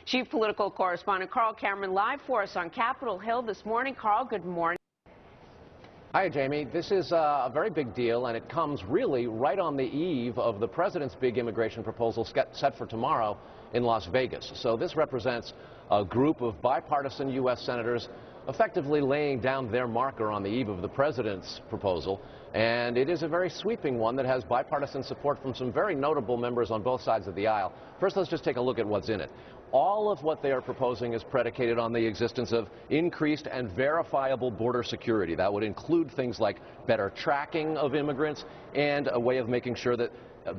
Chief Political Correspondent Carl Cameron live for us on Capitol Hill this morning. Carl, good morning. Hi, Jamie. This is a very big deal, and it comes really right on the eve of the president's big immigration proposal set for tomorrow in Las Vegas. So this represents a group of bipartisan U.S. senators effectively laying down their marker on the eve of the president's proposal, and it is a very sweeping one that has bipartisan support from some very notable members on both sides of the aisle. First, let's just take a look at what's in it. All of what they are proposing is predicated on the existence of increased and verifiable border security. That would include things like better tracking of immigrants and a way of making sure that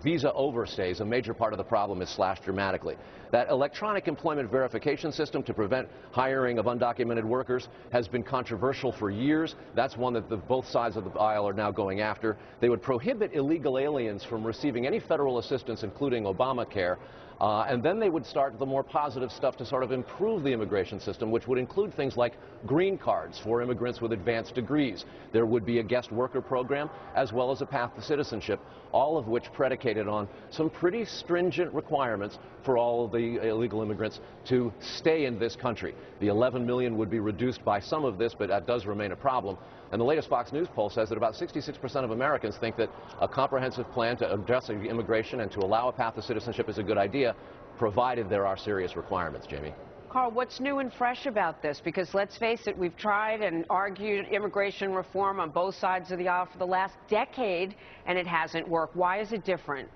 visa overstays, a major part of the problem, is slashed dramatically. That electronic employment verification system to prevent hiring of undocumented workers has been controversial for years. That's one that both sides of the aisle are now going after. They would prohibit illegal aliens from receiving any federal assistance, including Obamacare. And then they would start the more positive stuff to sort of improve the immigration system, which would include things like green cards for immigrants with advanced degrees. There would be a guest worker program, as well as a path to citizenship, all of which predicated on some pretty stringent requirements for all of the illegal immigrants to stay in this country. The 11 million would be reduced by some of this, but that does remain a problem. And the latest Fox News poll says that about 66% of Americans think that a comprehensive plan to address immigration and to allow a path to citizenship is a good idea, provided there are serious requirements, Jamie. Carl, what's new and fresh about this? Because let's face it, we've tried and argued immigration reform on both sides of the aisle for the last decade, and it hasn't worked. Why is it different?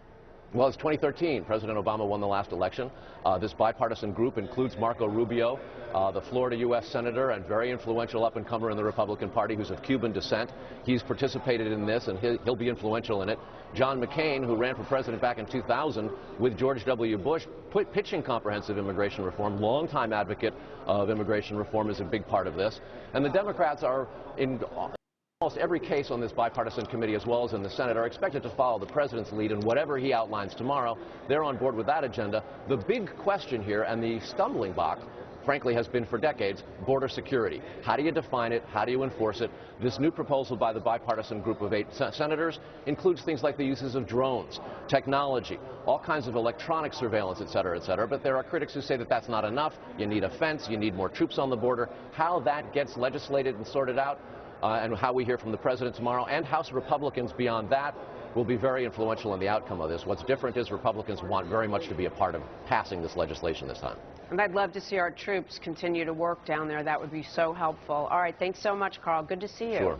Well, it's 2013. President Obama won the last election. This bipartisan group includes Marco Rubio, the Florida U.S. Senator and very influential up-and-comer in the Republican Party who's of Cuban descent. He's participated in this, and he'll be influential in it. John McCain, who ran for president back in 2000 with George W. Bush, pitching comprehensive immigration reform, longtime advocate of immigration reform, is a big part of this. And the Democrats are in almost every case on this bipartisan committee, as well as in the Senate, are expected to follow the president's lead, and whatever he outlines tomorrow, they're on board with that agenda. The big question here, and the stumbling block, frankly, has been for decades, border security. How do you define it? How do you enforce it? This new proposal by the bipartisan group of 8 senators includes things like the uses of drones, technology, all kinds of electronic surveillance, et cetera, but there are critics who say that that's not enough. You need a fence, you need more troops on the border. How that gets legislated and sorted out, and how we hear from the president tomorrow and House Republicans beyond that, will be very influential in the outcome of this. What's different is Republicans want very much to be a part of passing this legislation this time. And I'd love to see our troops continue to work down there. That would be so helpful. All right, thanks so much, Carl. Good to see you. Sure.